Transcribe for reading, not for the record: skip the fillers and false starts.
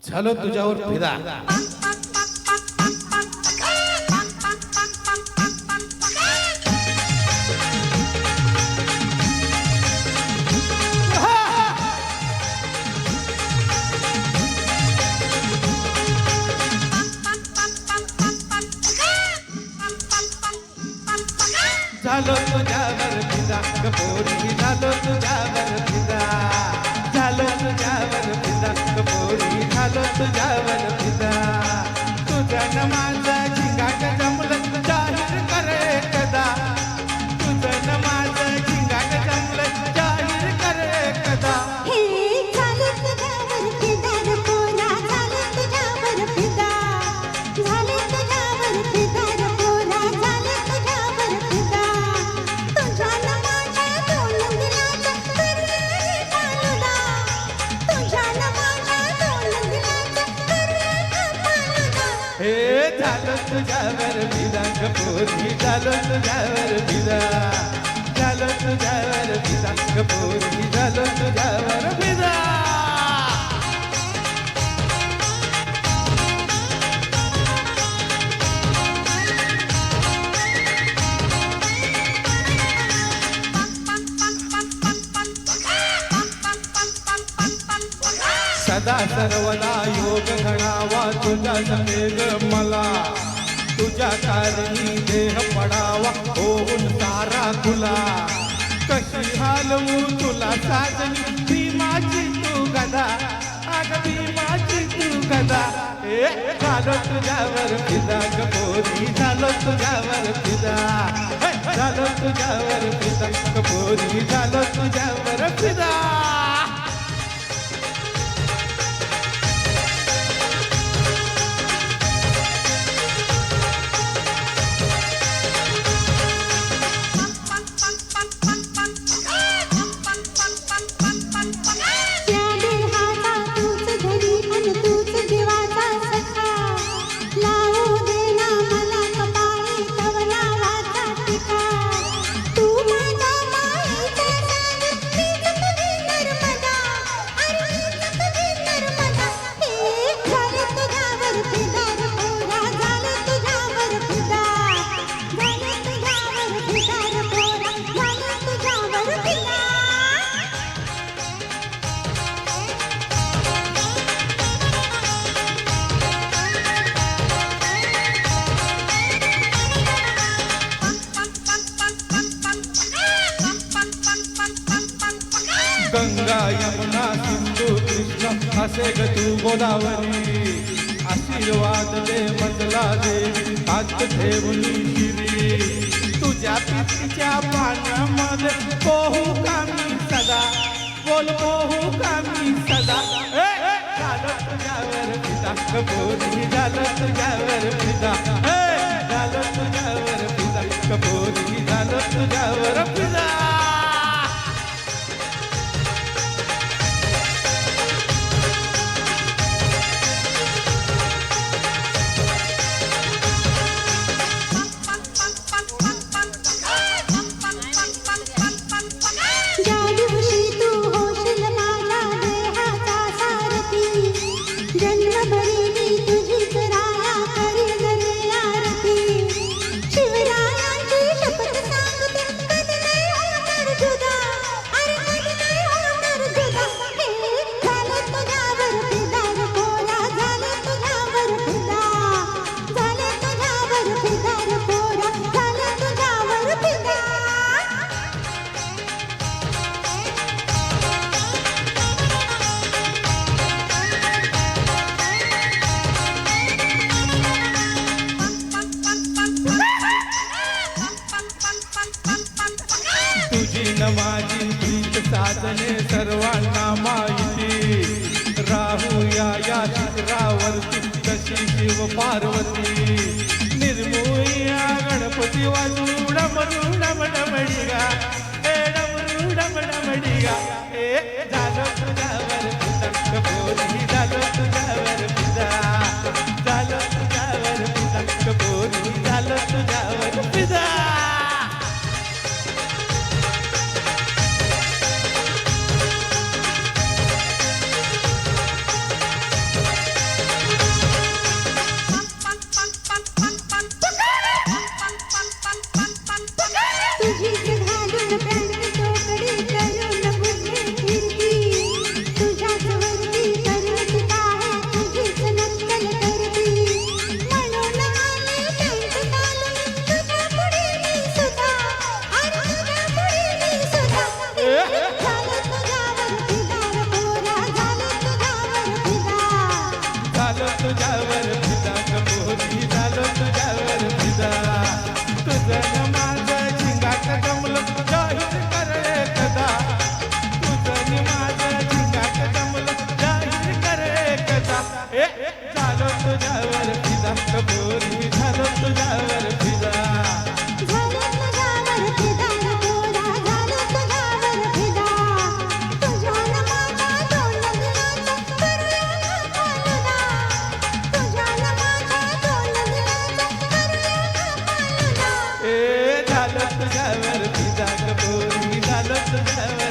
झालो तुझ्यावर फिदा. झालो तुझ्यावर फिदा कपोरी, झालो तुझ्यावर फिदा, झालो तुझ्यावर फिदा कपोरी, झालो तुझ्यावर फिदा. तुझं न माझं झिंगाट जमलं जाहीर कर एकदा, तुझं न माझं झिंगाट जमलं जाहीर कर एकदा. हे झालं तुझ्यावर फिदा रे पोरा, झालं तुझ्यावर फिदा, झालं तुझ्यावर फिदा रे पोरा, झालं तुझ्यावर फिदा. तुझ्या न माझ्या दोन दिलाचं करूया फालुदा, तुझ्या न माझ्या दोन दिलाचं करूया फालुदा. हे झालं तुझ्यावर फिदा कपोरी, झालं तुझ्यावर फिदा, झालं तुझ्यावर फिदा कपोरी, झालं तुझ्यावर फिदा. सदा सर्वदा योग घडावा तुझा समेग मला, तुझ्या कारणी देह पडावा होऊन सारा खुला. कशी हालवू तुला साजनी भीमाची तू गदा, अग भीमाची तू गदा. हे झालो तुझ्यावर फिदा कपोरी, झालो तुझ्यावर फिदा, झालो तुझ्यावर फिदा कपोरी, झालो तुझ्यावर फिदा. त्या देहाचा तूच धनी अन तूच जीवाचा सखा, लावू दे ना मला कपाळी तव नावाचा टिका. तू माझ्या मायेचा सागर, मीच तुझी नर्मदा, अरे मीच तुझी नर्मदा. हे झालं तुझ्यावर फिदा रे पोरा, झालं तुझ्यावर फिदा, झालं तुझ्यावर फिदा रे पोरा, झालं तुझ्यावर फिदा. गंगा यमुना सिंधू कृष्ण असे ग तू गोदावरी. आशीर्वाद दे मजला देवी हात ठेवून शिरी. तुझ्या पितीच्या पाण्यामध्ये पोहू का मी सदा, बोल पोहू का मी सदा. झालं तुझ्यावर फिदा कपोरी, झालं तुझ्यावर फिदा, झालं तुझ्यावर फिदा कपोरी, झालं तुझ्यावर फिदा. ज्या दिवशी तू होशील माझ्या देहाचा सारथी, जन्मभरी मी तुझीच राया करीन रे आरती. शिवरायांची शपथ सांगते, कधी नाही होणार जुदा, अरे कधी नाही होणार जुदा. हे झालं तुझ्यावर फिदा रे पोरा, झालं तुझ्यावर फिदा, झालं तुझ्यावर फिदा रे पोरा, झालं तुझ्यावर फिदा. तुझी न माझी प्रीत साधने सर्वांना माहिती. राहूया या शिखरावरती कशी शिव पार्वती. निर्मूया गणपती वाजू डमरू डमडमडिगा, ए डमरू डमडमडिगा. ए झालं तुझ्यावर फिदा कपोरी, झालं तुझ्यावर फिदा, झालं तुझ्यावर फिदा कपोरी, झालं तुझ्यावर फिदा. सुधावती